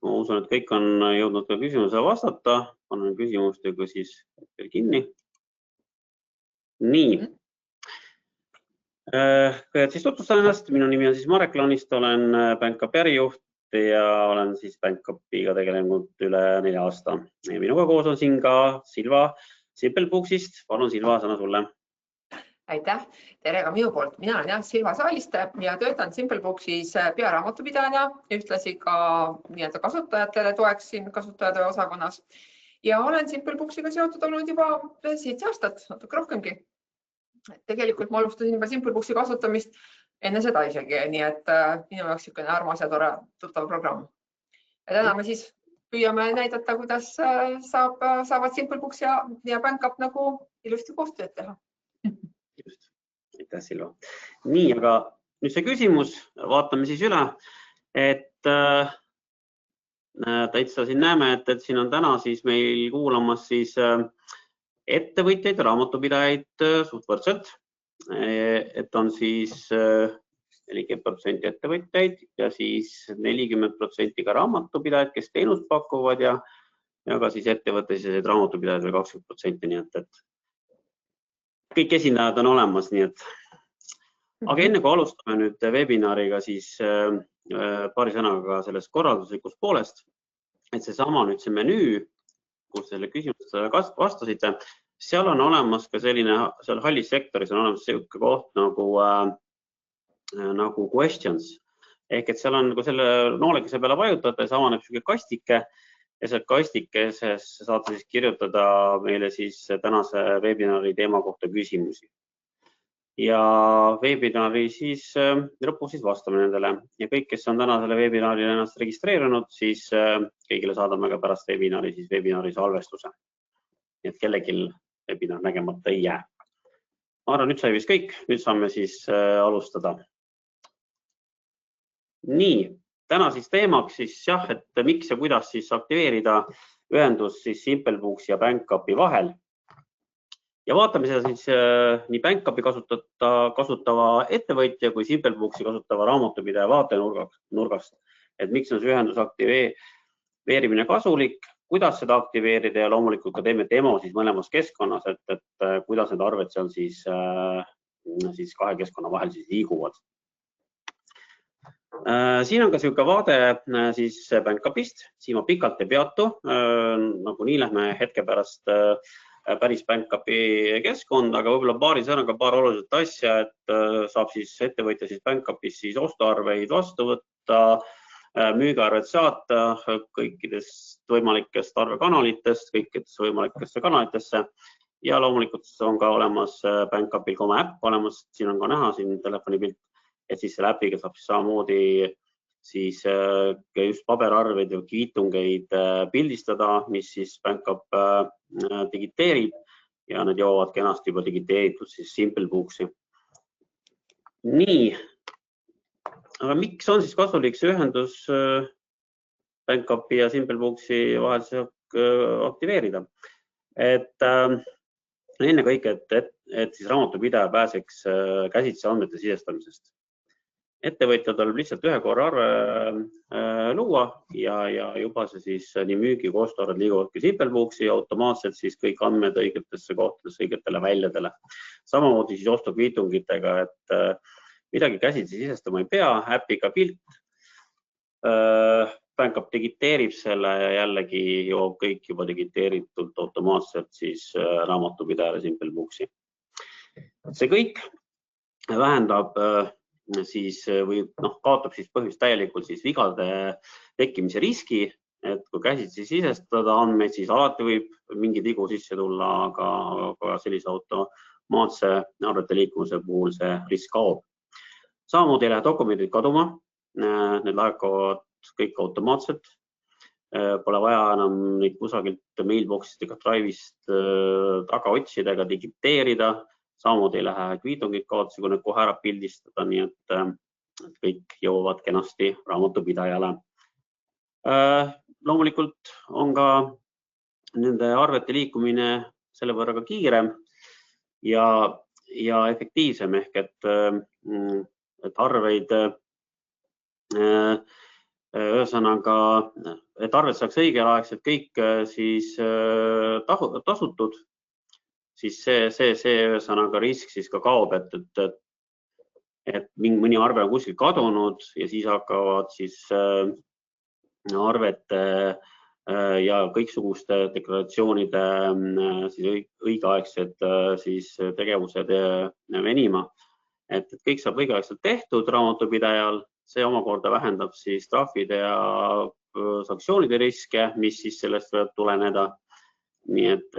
Ma usun, et kõik on jõudnud ka küsimuse vastata. Panen küsimustega siis kinni. Nii. Siis tutvustan ennast. Minu nimi on siis Marek Laanist, olen BankUpi ärijuht ja olen siis BankUpiga tegelenud üle 4 aasta. Minuga koos on siin ka Silva Simplebooksist. Palun Silva, sõna sulle. Aitäh, tere ka minu poolt. Mina olen Silva Saaliste ja töötan Simplebooksis pearaamatupidajana, ühtlasi ka kasutajatele toeks siin kasutajatöö osakonnas. Ja olen Simplebooksiga seotud olnud juba 7 aastat, natuke rohkemgi. Tegelikult ma alustasin juba Simplebooksi kasutamist enne seda isegi, nii et minu jaoks niisugune armas ja tore tuttav programm. Ja täna me siis püüame näidata, kuidas saavad Simplebooks ja BankUp nagu ilusti koostööd teha. Just. Aitäh, Silva. Nii, aga nüüd see küsimus, vaatame siis üle, et täitsa siin näeme, et siin on täna siis meil kuulamas siis ettevõtjaid ja raamatupidajaid suht võrdselt, et on siis 40% ettevõtjaid ja siis 40% ka raamatupidajaid, kes teenust pakuvad ja ka siis ettevõtteid raamatupidajaid veel 20%, nii et kõik esindajad on olemas, nii et. Aga enne kui alustame nüüd webinariga, siis paari sõnaga sellest korralduslikust poolest, et seesama nüüd see menüü, kus selle küsimusele vastasite, seal on olemas ka selline, seal hallis sektoris on olemas selline koht nagu questions. Ehk et seal on, kui selle noolekese peale vajutate, siis avaneb selline kastike ja sealt kastikeses saate siis kirjutada meile siis tänase webinari teema kohta küsimusi. Ja webinari siis lõpuks siis vastame nendele ja kõik, kes on täna selle webinari ennast registreerunud, siis kõigile saadame ka pärast webinari siis webinari salvestuse. Nii et kellelgi webinar nägemata ei jää. Ma arvan, nüüd sai vist kõik, nüüd saame siis alustada. Nii. Täna siis teemaks siis jah, et miks ja kuidas siis aktiveerida ühendus siis Simplebooks ja BankUpi vahel. Ja vaatame seda siis nii BankUpi kasutava ettevõtja kui Simplebooksi kasutava raamatupidaja vaatenurgast, et miks on see ühendus aktiveerimine kasulik, kuidas seda aktiveerida ja loomulikult ka teeme demo siis mõlemas keskkonnas, et kuidas need arved seal siis kahe keskkonna vahel siis liiguvad. Siin on ka selline vaade siis BankUpist, siin ma pikalt ei peatu, nagunii lähme hetke pärast päris BankUpi keskkonda, aga võib-olla paari sõnaga paar oluliselt asja, et saab siis ettevõtja siis BankUpis siis ostuarveid vastu võtta, müügiarved saata kõikidest võimalikest arvekanalitest, kõikidest võimalikesse kanalitesse ja loomulikult on ka olemas BankUpil oma äpp olemas, siin on ka näha siin telefoni pilt. Et siis selle äpiga saab samamoodi siis just paberarveid ja kviitungeid pildistada, mis siis BankUp digiteerib ja need jõuavad kenasti juba digiteeritud siis Simplebooksi. Nii, aga miks on siis kasulik see ühendus BankUpi ja Simplebooksi vahel aktiveerida? Et ennekõike, et siis raamatupidaja pääseks käsitsi andmete sisestamisest. Ettevõtjal tuleb lihtsalt ühe korra arve luua ja juba see siis nii müügi koostööarved liiguvadki Simplebooksi ja automaatselt siis kõik andmed õigetesse kohtadesse, õigetele väljadele. Samamoodi siis ostukviitungitega, et midagi käsitsi sisestama ei pea, äpiga pilt. BankUp digiteerib selle ja jällegi jõuab kõik juba digiteeritult automaatselt siis raamatupidajale Simplebooksi. See kõik vähendab siis või kaotab siis põhjust täielikult siis vigade tekkimise riski, et kui käsitsi sisestada andmeid, siis alati võib mingi vigu sisse tulla, aga sellise automaatse arvete liikumise puhul see risk kaob. Samamoodi ei lähe dokumendid kaduma, need laekuvad kõik automaatselt, pole vaja enam neid kusagilt mailboxist ega drive'ist taga otsida ega digiteerida. Samamoodi ei lähe kviitungid kaotsi, kui need kohe ära pildistada, nii et kõik jõuavad kenasti raamatupidajale. Loomulikult on ka nende arvete liikumine selle võrra ka kiirem ja efektiivsem ehk et arveid ühesõnaga, et arved saaks õigel-aegselt kõik siis tasutud, siis see ühesõnaga risk siis ka kaob, et mõni arve on kuskil kadunud ja siis hakkavad siis arvete ja kõiksuguste deklaratsioonide siis õigeaegsed siis tegevused venima, et kõik saab õigeaegselt tehtud raamatupidajal, see omakorda vähendab siis trahvide ja sanktsioonide riske, mis siis sellest võib tuleneda. Nii et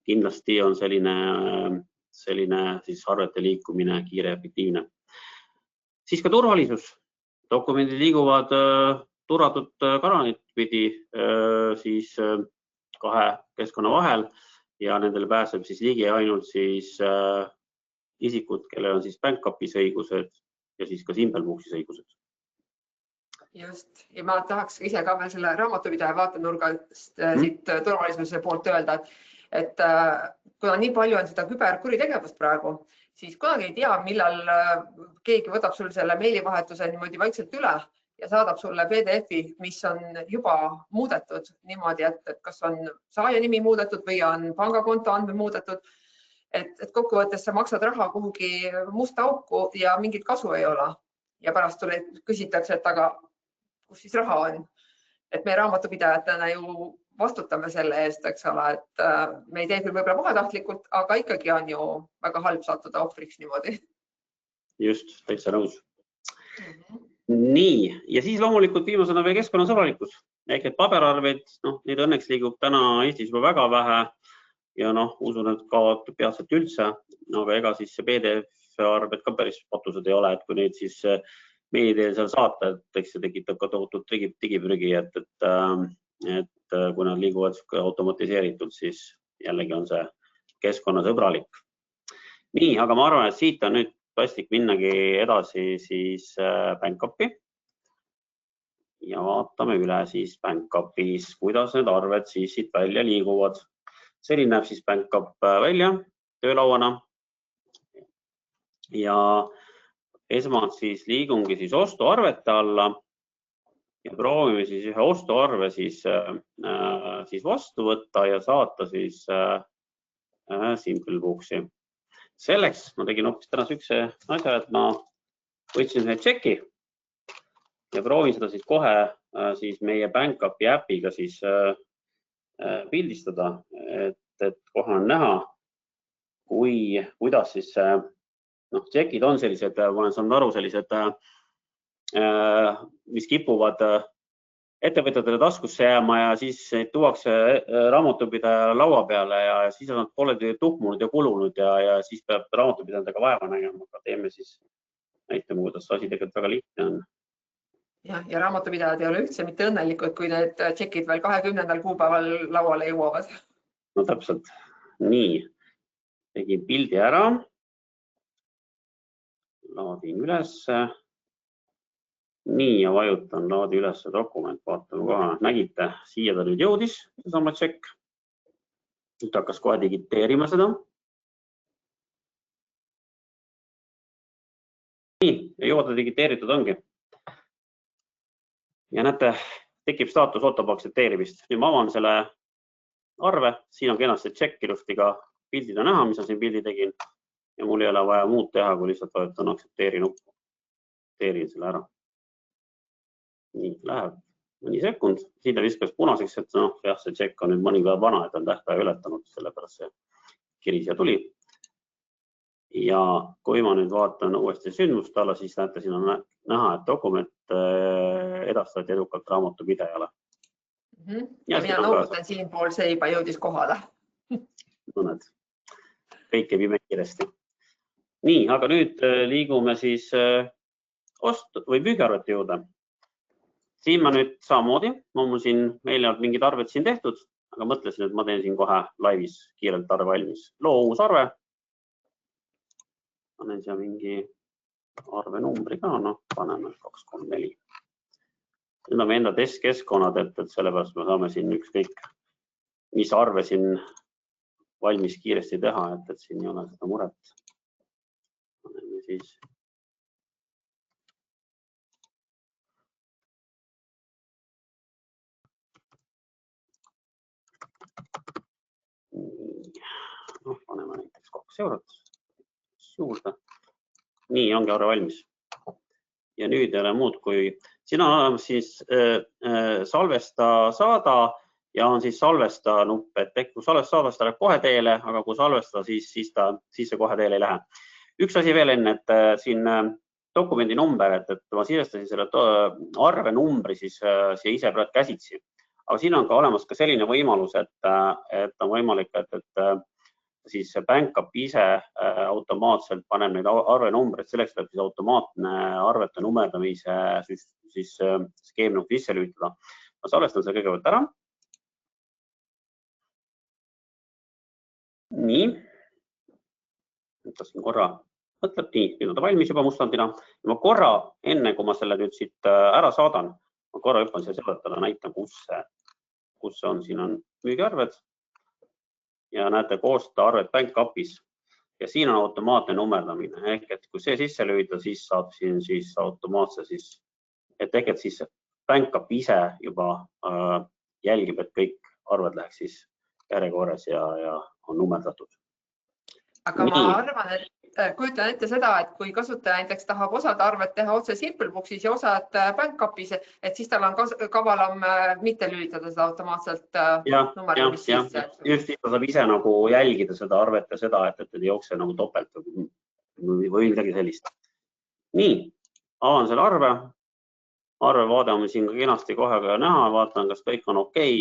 kindlasti on selline siis arvete liikumine kiire ja efektiivne. Siis ka turvalisus. Dokumendid liiguvad turvatud kanaleid pidi siis kahe keskkonna vahel ja nendele pääseb siis ligi ainult siis isikud, kellel on siis BankUpis õigused ja siis ka SimpleBooksis õigused. Just, ja ma tahaks ise ka veel selle raamatupidaja vaatenurgast siit turvalisuse poolt öelda, et kuna nii palju on seda küberkuritegevust praegu, siis kunagi ei tea, millal keegi võtab sul selle meilivahetuse niimoodi vaikselt üle ja saadab sulle PDF-i, mis on juba muudetud niimoodi, et kas on saaja nimi muudetud või on pangakonto andmed muudetud. Et kokkuvõttes sa maksad raha kuhugi musta auku ja mingit kasu ei ole. Ja pärast küsitakse, et aga kus siis raha on? Et me raamatupidajatena ju vastutame selle eest, eks ole, et me ei tee küll võib-olla pahatahtlikult, aga ikkagi on ju väga halb sattuda ohvriks niimoodi. Just, täitsa nõus. Nii, ja siis loomulikult viimasena veel keskkonnasõbralikkus. Ehk et paberarveid, neid õnneks liigub täna Eestis juba väga vähe ja usun, et kaovad peatselt üldse, aga ega siis see PDF-arved ka päris patused ei ole, et kui neid siis meili teel seal saata, et eks see tekitab ka tohutult digiprügi, et kui nad liiguvad automatiseeritult, siis jällegi on see keskkonnasõbralik. Nii, aga ma arvan, et siit on nüüd paslik minnagi edasi siis BankUpi ja vaatame üle siis BankUpis, kuidas need arved siis siit välja liiguvad. Selline näeb siis BankUp välja töölauana ja esmalt siis liigungi siis ostuarvete alla ja proovime siis ühe ostuarve siis vastu võtta ja saata siis SimpleBooksi. Selleks ma tegin hoopis täna sükse asja, et ma võtsin ühe tšeki ja proovin seda siis kohe siis meie BankUpi äpiga siis pildistada, et kohe on näha, kuidas siis tšekid on sellised, ma olen saanud aru, sellised, mis kipuvad ettevõtjatele taskusse jääma ja siis tuuakse raamatupidaja laua peale ja siis nad pole tuhmunud ja kulunud ja siis peab raamatupidajatega vaeva nägema, aga teeme siis, näitame, kuidas asi tegelikult väga lihtne on. Ja raamatupidajad ei ole üldse mitte õnnelikud, kui need tšekid veel 20. kuupäeval lauale jõuavad. No täpselt. Nii, tegin pildi ära. Laadin ülesse. Nii ja vajutan laadi ülesse dokument. Vaatame kohe. Nägite, siia ta nüüd jõudis, seesama tšekk. Nüüd hakkas kohe digiteerima seda. Nii, ja juba ta digiteeritud ongi. Ja näete, tekib staatus ootab aktsepteerimist. Nüüd ma avan selle arve. Siin on kenasti tšekk ilustiga pildid on näha, mis ma siin pildi tegin. Ja mul ei ole vaja muud teha, kui lihtsalt vajutan aktsepteeri nuppu. Aktsepteerin selle ära. Nii, läheb mõni sekund. Siin ta viskas punaseks, et jah, see tšekk on nüüd mõni päev vana, et on tähtaja ületanud, sellepärast see kiri siia tuli. Ja kui ma nüüd vaatan uuesti sündmust alla, siis näete, siin on näha, et dokument edastati edukalt raamatupidajale. Ja mina noogutan siinpool, see juba jõudis kohale. Mõned. Kõik käib imekiiresti. Nii, aga nüüd liigume siis püügiarvete juurde. Siin ma nüüd samamoodi, mul siin meile on mingid arved siin tehtud, aga mõtlesin, et ma teen siin kohe laivis kiirelt arve valmis. Loo uus arve. Panen siia mingi arve numbri ka, paneme 2, 3, 4. Nüüd on meie enda testkeskkonnad, et sellepärast me saame siin ükskõik, mis arve siin valmis kiiresti teha, et siin ei ole seda muret. Paneme siis eurot juurde. Nii ongi arve valmis. Ja nüüd ei ole muud kui siin on olemas siis salvesta saada ja on siis salvesta nupp, et kui salvesta saada, siis ta läheb kohe teele, aga kui salvestada, siis see kohe teele ei lähe. Üks asi veel enne, et siin dokumendi number, et ma sisestasin selle arve numbri siis siia ise praegu käsitsi. Aga siin on ka olemas ka selline võimalus, et on võimalik, et siis BankUp ise automaatselt paneb neid arvenumbreid, selleks tuleb siis automaatne arvete nummerdamise skeem nagu sisse lülitada. Ma salvestan selle kõigepealt ära. Nii. Mõtlesin korra, mõtleb nii, nüüd on ta valmis juba mustandina. Ma korra, enne kui ma selle nüüd siit ära saadan, ma korra hüppan siia seletada, näitan, kus see on. Siin on müügiarved ja näete koosta arved BankUpis ja siin on automaatne nummerdamine. Ehk et kui see sisse lüüda, siis saab siin siis automaatse et siis BankUp ise juba jälgib, et kõik arved läheks siis järjekorras ja on nummerdatud. Aga ma arvan, et kujutan ette seda, et kui kasutaja näiteks tahab osad arved teha otse SimpleBooksis ja osad BankUpis, et siis tal on kavalam mitte lülitada seda automaatselt nummerdamist sisse. Just ta saab ise nagu jälgida seda arvet ja seda, et ei jookse nagu topelt või midagi sellist. Nii, avan selle arve. Arvevaade on siin kenasti kohe näha, vaatan, kas kõik on okei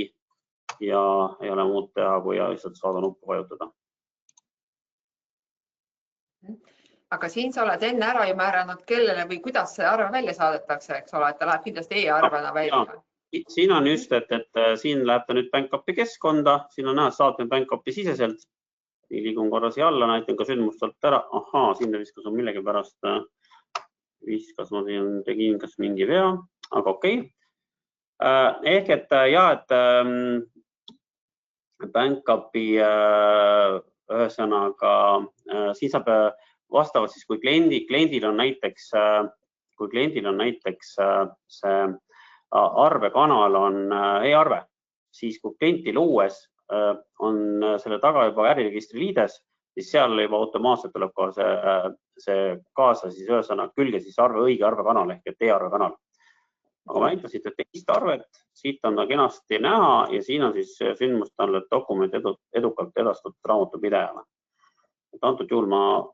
ja ei ole muud teha, kui lihtsalt saada nuppu vajutada. Aga siin sa oled enne ära ju määranud, kellele või kuidas see arve välja saadetakse, eks ole, et ta läheb kindlasti e-arvena välja. Siin on just, et siin läheb ta nüüd BankUpi keskkonda, siin on näha saatme BankUpi siseselt. Nii liigun korra siia alla, näitan ka sündmustalt ära. Ahaa, siin ta viskas on millegi pärast. Viskas ma tegin kas mingi vea, aga okei. Ehk et BankUpi ühesõnaga siin saab vastavalt siis, kui kliendil on näiteks see arvekanal on e-arve, siis kui klienti luues on selle taga juba äriregistri liides, siis seal juba automaatselt tuleb ka see kaasa siis ühesõnaga külge siis õige arvekanal ehk et e-arvekanal. Aga ma näitasin teist arvet, siit on ta kenasti näha ja siin on siis sündmustalle dokument edukalt edastatud raamatupidajale. Antud juhul ma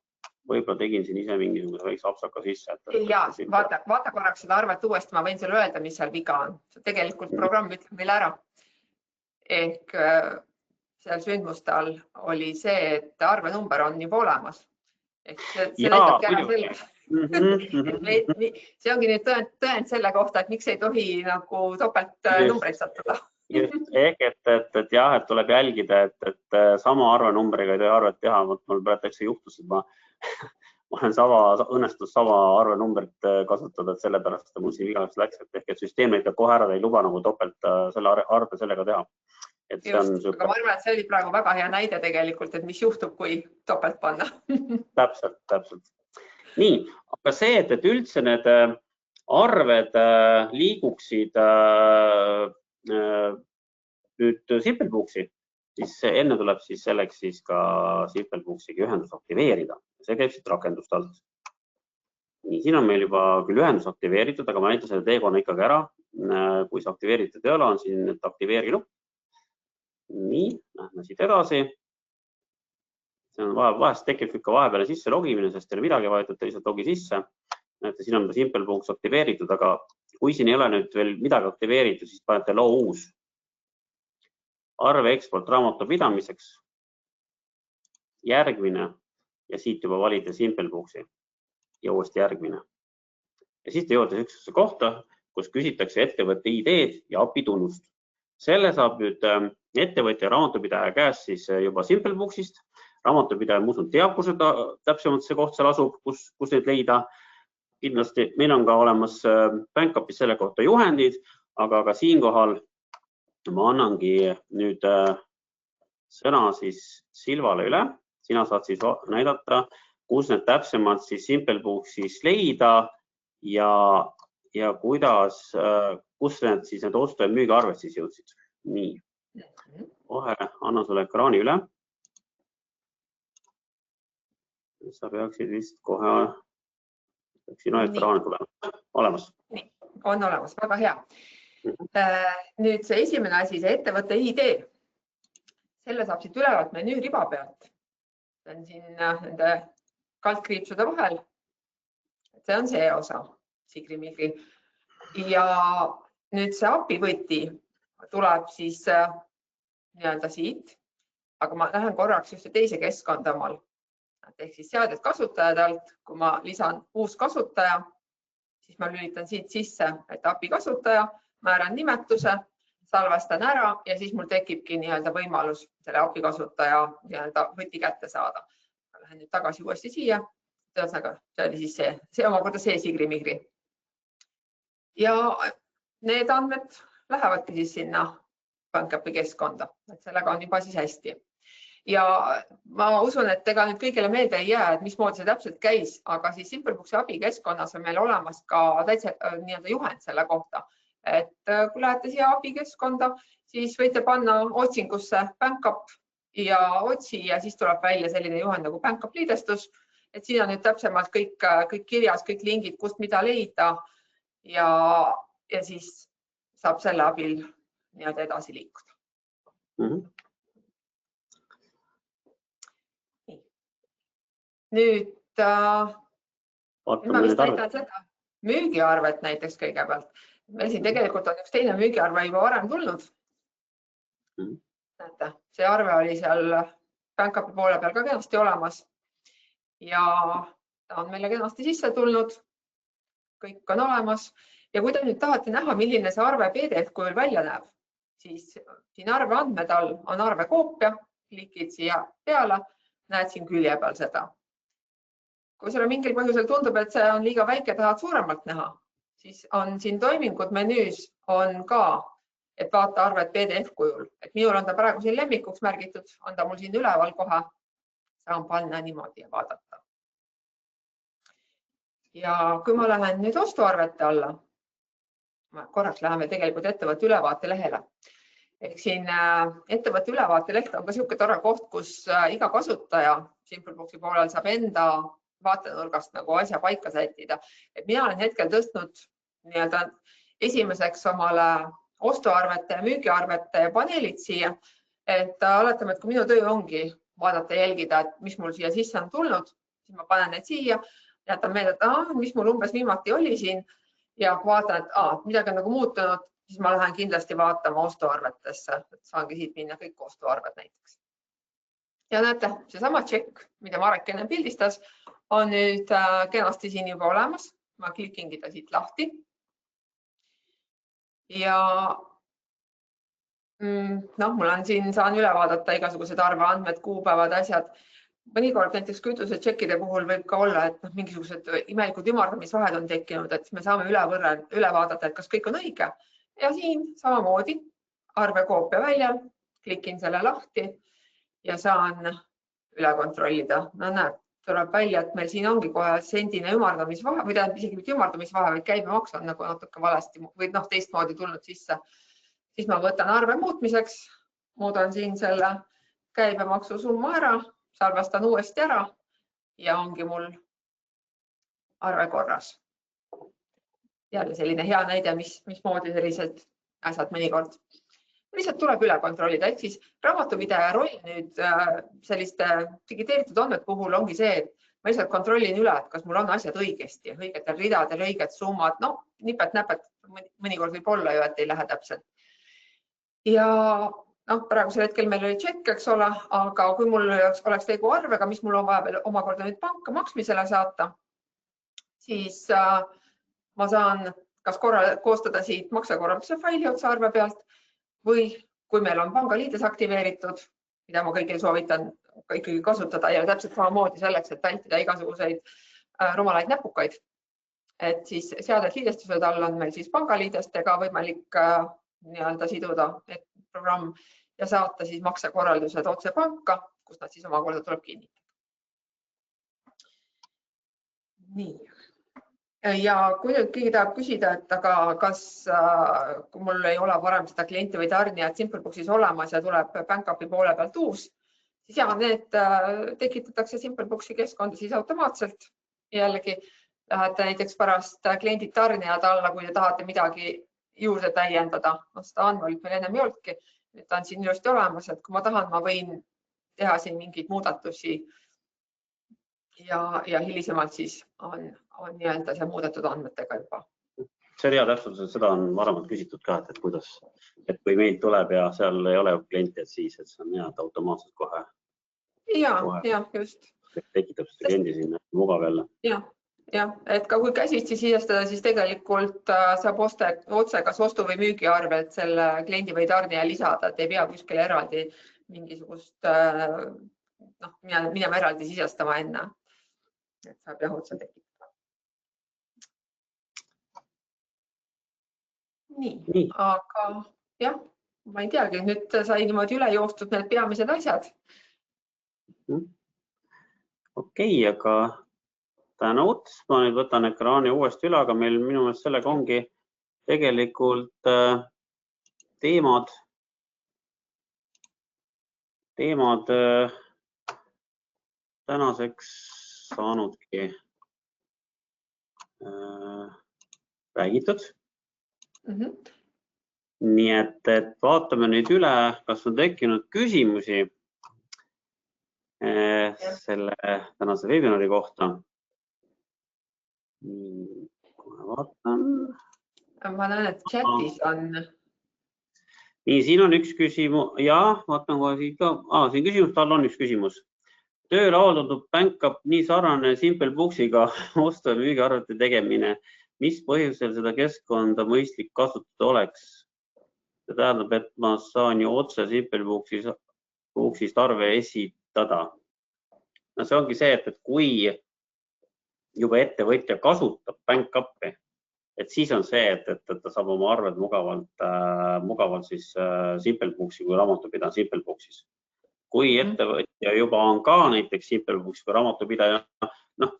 võib-olla tegin siin ise mingisuguse väikse apsaka sisse. Ja, vaata korraks seda arvet uuesti, ma võin sulle öelda, mis seal viga on. Tegelikult programm ütleb meile ära. Ehk seal sündmuste all oli see, et arvenumber on juba olemas. Ehk see näitabki ära selle. See ongi nüüd tõend selle kohta, et miks ei tohi nagu topelt numbreid sattuda. Ehk et jah, et tuleb jälgida, et sama arvenumbriga ei tohi arvet teha. Mul praegu juhtus, et ma õnnestus sama arvenumbrit kasutada, et sellepärast mul siin vigaks läks, ehk et süsteem näitab kohe ära, ei luba nagu topelt selle arve sellega teha. Aga ma arvan, et see oli praegu väga hea näide tegelikult, et mis juhtub, kui topelt panna. Täpselt. Nii, aga see, et üldse need arved liiguksid nüüd SimpleBooksi, siis enne tuleb siis selleks siis ka SimpleBooksiga ühendus aktiveerida. See käib siit rakendust alt. Nii, siin on meil juba küll ühendus aktiveeritud, aga ma näitan selle teekonna ikkagi ära. Kui see aktiveeritud ei ole, on siin aktiveeri nupp. Nii, lähme siit edasi. See on vahest tekib ikka vahepeale sisse logimine, sest ei ole midagi vajatud, lihtsalt logi sisse. Näete, siin on SimpleBooks aktiveeritud, aga kui siin ei ole nüüd veel midagi aktiveeritud, siis panete loo uus. Arve eksport raamatupidamiseks. Järgmine ja siit juba valite SimpleBooksi ja uuesti järgmine. Ja siis te jõuate ükskõikse kohta, kus küsitakse ettevõtte ID-d ja API tunnust. Selle saab nüüd ettevõtja raamatupidaja käest siis juba SimpleBooksist. Raamatupidaja muuseum teab, kus täpsemalt see koht seal asub, kus neid leida. Kindlasti meil on ka olemas BankUpis selle kohta juhendid, aga siinkohal ma annangi nüüd sõna siis Silvale üle. Sina saad siis näidata, kus need täpsemalt siis SimpleBooksis leida ja kuidas, kus need ostu- ja müügiarved siis jõudsid. Nii, kohe annan sulle ekraani üle. sa peaksid vist kohe sinu eest raamiku peal olemas. Nii, on olemas, väga hea. Nüüd see esimene asi, see ettevõtte ID. Selle saab siit ülevalt menüü riba pealt. See on siin nende kaldkriipsude vahel. See on see osa, sigrimigri. Ja nüüd see API-võti tuleb siis nii-öelda siit, aga ma lähen korraks just teise keskkonda omal. Ehk siis seaded kasutajad alt, kui ma lisan uus kasutaja, siis ma lülitan siit sisse, et API kasutaja, määran nimetuse, salvestan ära ja siis mul tekibki nii-öelda võimalus selle API kasutaja nii-öelda võti kätte saada. Lähen nüüd tagasi uuesti siia. See oli siis see omakorda see sigrimigri. Ja need andmed lähevadki siis sinna BankApi keskkonda, et sellega on juba siis hästi. Ja ma usun, et ega nüüd kõigile meelde ei jää, et mismoodi see täpselt käis, aga siis SimpleBooksi API keskkonnas on meil olemas ka täitsa nii-öelda juhend selle kohta. Et kui lähete siia API keskkonda, siis võite panna otsingusse BankAp ja otsi ja siis tuleb välja selline juhend nagu BankAp liidestus. Et siin on nüüd täpsemalt kõik kirjas, kõik lingid, kust mida leida ja siis saab selle abil nii-öelda edasi liikuda. Nüüd ma vist näitan seda müügiarvet näiteks kõigepealt. Meil siin tegelikult on üks teine müügiarve juba varem tulnud. Näete, see arve oli seal BankApi poole peal ka kenasti olemas ja ta on meile kenasti sisse tulnud. Kõik on olemas ja kui te nüüd tahate näha, milline see arve PDF kujul välja näeb, siis siin arve andmed all on arve koopia, klikid siia peale, näed siin külje peal seda. Kui sulle mingil põhjusel tundub, et see on liiga väike, tahad suuremalt näha, siis on siin toimingud menüüs on ka, et vaata arvet PDF kujul. Et minul on ta praegu siin lemmikuks märgitud, on ta mul siin üleval kohe. Saan panna niimoodi ja vaadata. Ja kui ma lähen nüüd ostuarvete alla, korraks läheme tegelikult ettevõtte ülevaate lehele. Ehk siin ettevõtte ülevaate leht on ka selline tore koht, kus iga kasutaja SimpleBooksi poolel saab enda vaatenurgast nagu asja paika sättida. Et mina olen hetkel tõstnud nii-öelda esimeseks omale ostuarvete ja müügiarvete paneelid siia. Et oletame, et kui minu töö ongi vaadata ja jälgida, et mis mul siia sisse on tulnud, siis ma panen need siia, jätan meelde, et mis mul umbes viimati oli siin ja kui vaatan, et midagi on nagu muutunud, siis ma lähen kindlasti vaatama ostuarvetesse, et saangi siit minna kõik ostuarved näiteks. Ja näete, seesama tšekk, mida Marek enne pildistas, on nüüd kenasti siin juba olemas. Ma klikingi ta siit lahti. Ja mul on siin, saan üle vaadata igasugused arveandmed, kuupäevad, asjad. Mõnikord näiteks kütuse tšekkide puhul võib ka olla, et mingisugused imelikud ümardamisvahed on tekkinud, et me saame üle vaadata, et kas kõik on õige. Ja siin samamoodi arvekoopia väljal, klikin selle lahti ja saan üle kontrollida. No näed, tuleb välja, et meil siin ongi kohe sendine ümardamisvahe, või tähendab isegi mitte ümardamisvahe, vaid käibemaks on nagu natuke valesti või teistmoodi tulnud sisse. Siis ma võtan arve muutmiseks, muudan siin selle käibemaksu summa ära, salvestan uuesti ära ja ongi mul arve korras. Jälle selline hea näide, mismoodi sellised asjad mõnikord. Lihtsalt tuleb üle kontrollida, ehk siis raamatupidaja roll nüüd selliste digiteeritud andmed puhul ongi see, et ma lihtsalt kontrollin üle, et kas mul on asjad õigesti, õigetel ridadel, õiged summad, nipet-näpet, mõnikord võib olla ju, et ei lähe täpselt. Ja praegusel hetkel meil oli tšekk, eks ole, aga kui mul oleks tegu arvega, mis mul on vaja omakorda nüüd panka maksmisele saata, siis ma saan kas koostada siit maksekorralduse faili otsa arve pealt või kui meil on pangaliides aktiveeritud, mida ma kõigil soovitan ikkagi kasutada ja täpselt samamoodi selleks, et vältida igasuguseid rumalaid näpukaid. Et siis seaded liidestused all on meil siis pangaliidestega võimalik nii-öelda siduda programm ja saata siis maksekorraldused otse panka, kus nad siis omakorda tuleb kinnitada. Nii. Ja kui nüüd keegi tahab küsida, et aga kas, kui mul ei ole varem seda klienti või tarnijat SimpleBooksis olemas ja tuleb BankApi poole pealt uus, siis need tekitatakse SimpleBooksi keskkonda siis automaatselt. Jällegi lähete näiteks pärast kliendid tarnijad alla, kui te tahate midagi juurde täiendada. Seda andmelit meil ennem ei olnudki. Nüüd ta on siin just olemas, et kui ma tahan, ma võin teha siin mingeid muudatusi ja hilisemalt siis on nii-öelda see muudetud andmetega juba. See hea täpsustus, et seda on varemalt küsitud ka, et kuidas, et kui meil tuleb ja seal ei ole klienti, et siis, et see on hea, et automaatselt kohe. Ja, just. Tekitab seda kliendi sinna mugav jälle. Ja, et ka kui käsitsi sisestada, siis tegelikult saab otse kas ostu- või müügiarvelt selle kliendi või tarnija lisada, et ei pea kuskile eraldi mingisugust, minema eraldi sisestama enne. Et saab jah otse tekitada. Nii, aga jah, ma ei teagi, nüüd sai niimoodi üle joostud need peamised asjad. Okei, aga tänud. Ma nüüd võtan ekraani uuesti üle, aga meil minu meelest sellega ongi tegelikult teemad tänaseks saanudki räägitud. Nii et vaatame nüüd üle, kas on tekkinud küsimusi selle tänase webinari kohta. Kohe vaatan. Ma näen, et chatis on. Nii, siin on üks küsimus. Ja, vaatan kohe siit ka. Siin küsimus, tal on üks küsimus. Tööl avaldatud BankUp nii sarnane SimpleBooksiga ostu- ja müügiarvete tegemine. Mis põhjusel seda keskkonda mõistlik kasutada oleks? See tähendab, et ma saan ju otse SimpleBooksist arve esitada. No see ongi see, et kui juba ettevõtja kasutab BankUpi, et siis on see, et ta saab oma arved mugavalt siis SimpleBooksi kui raamatupidaja SimpleBooksis. Kui ettevõtja juba on ka näiteks SimpleBooks kui raamatupidaja,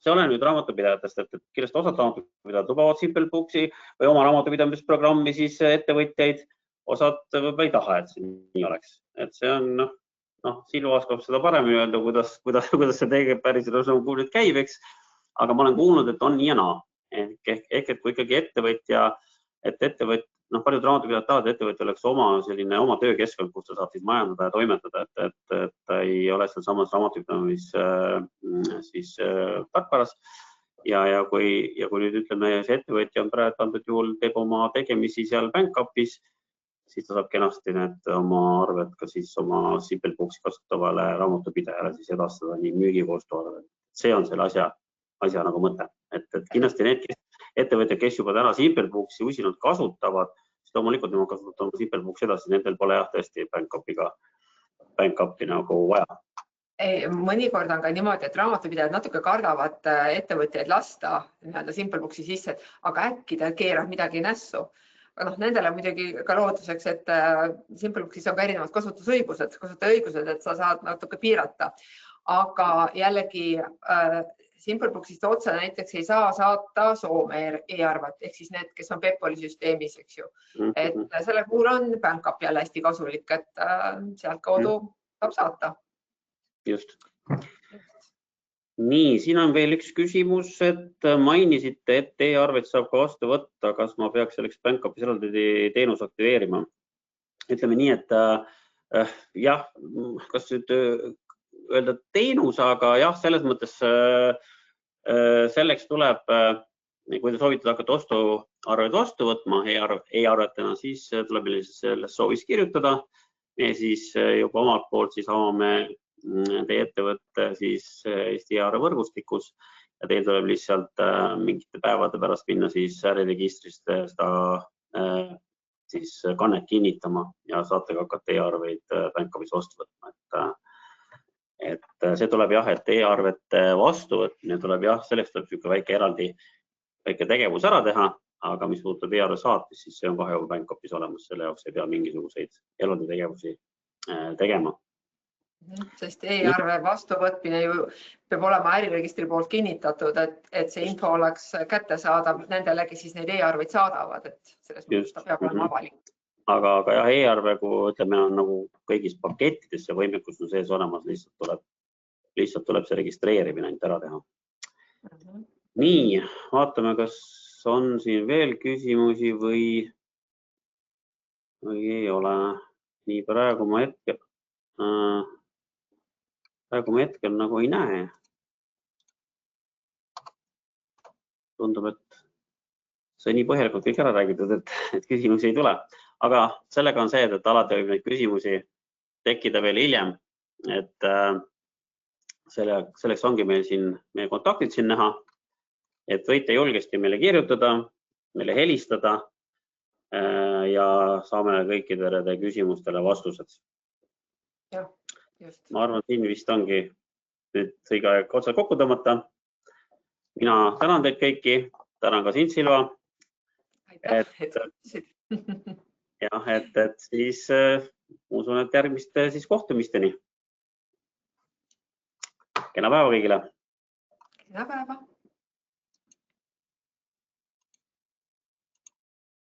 see olen nüüd raamatupidajatest, et kindlasti osad raamatupidajad lubavad SimpleBooksi või oma raamatupidamisprogrammi siis ettevõtjaid, osad võib-olla ei taha, et see nii oleks. Et see on, Silva oskab seda paremini öelda, kuidas see tegelikult päris nüüd käib, eks. Aga ma olen kuulnud, et on nii ja naa. Ehk et kui ikkagi ettevõtja, paljud raamatupidajad tahavad, et ettevõtja oleks oma töökeskkond, kus ta saab siis majandada ja toimetada, et ta ei ole seal samas raamatupidamis tarkvaras. Ja kui nüüd ütleme, see ettevõtja on praegu antud juhul teeb oma tegemisi seal BankUpis, siis ta saab kenasti need oma arved ka siis oma SimpleBooksi kasutavale raamatupidajale siis edastada nii müügikoostöö arved. See on selle asja nagu mõte. Et kindlasti need ettevõtjad, kes juba täna SimpleBooksi usinalt kasutavad, siis loomulikult nemad kasutavad SimpleBooksi edasi, nendel pole jah tõesti BankUpi nagu vaja. Mõnikord on ka niimoodi, et raamatupidajad natuke kardavad ettevõtjaid lasta SimpleBooksi sisse, aga äkki ta keerab midagi nässu. Nendele muidugi ka lootuseks, et SimpleBooksis on ka erinevad kasutusõigused, et sa saad natuke piirata. Aga jällegi SimpleBooksist otse näiteks ei saa saata Soome e-arvet, ehk siis need, kes on Peppoli süsteemis, eks ju. Et selle puhul on BankUp jälle hästi kasulik, et sealt kaudu saab saata. Just. Nii, siin on veel üks küsimus, et mainisite, et e-arveid saab ka vastu võtta. Kas ma peaks selleks BankUpis eraldi teenus aktiveerima? Ütleme nii, et jah, kas nüüd öelda teenus, aga jah, selles mõttes selleks tuleb, kui te soovite hakata ostuarved vastu võtma e-arvetena, siis tuleb selles soovis kirjutada. Me siis juba omalt poolt siis avame teie ettevõtte siis Eesti e-arve võrgustikus ja teil tuleb lihtsalt mingite päevade pärast minna siis äriregistrist seda siis kannet kinnitama ja saate ka hakata e-arveid BankUpis vastu võtma. Et see tuleb jah, et e-arvete vastuvõtmine tuleb jah, selleks tuleb niisugune väike tegevus ära teha, aga mis puudutab e-arve saatis, siis see on kohe juba BankUpis olemas, selle jaoks ei pea mingisuguseid eraldi tegevusi tegema. Sest e-arve vastuvõtmine ju peab olema äriregistri poolt kinnitatud, et see info oleks kättesaadav nendele, kes siis neid e-arveid saadavad, et selles mõttes ta peab olema avalik. aga jah, e-arve, kui ütleme, on nagu kõigis pakettides see võimekus on sees olemas, lihtsalt tuleb see registreerimine ainult ära teha. Nii, vaatame, kas on siin veel küsimusi või ei ole. Nii, praegu ma hetkel nagu ei näe. Tundub, et see nii põhjalikult kõik ära räägitud, et küsimusi ei tule. Aga sellega on see, et alati võib neid küsimusi tekkida veel hiljem. Et selleks ongi meil siin meie kontaktid siin näha. Et võite julgesti meile kirjutada, meile helistada ja saame kõikidele küsimustele vastused. Jah, just. Ma arvan, siin vist ongi nüüd õige aeg otsa kokku tõmmata. Mina tänan teid kõiki, tänan ka sind, Silva. Aitäh, jah, et siis usun, et järgmiste siis kohtumisteni. Kena päeva kõigile. Kena päeva.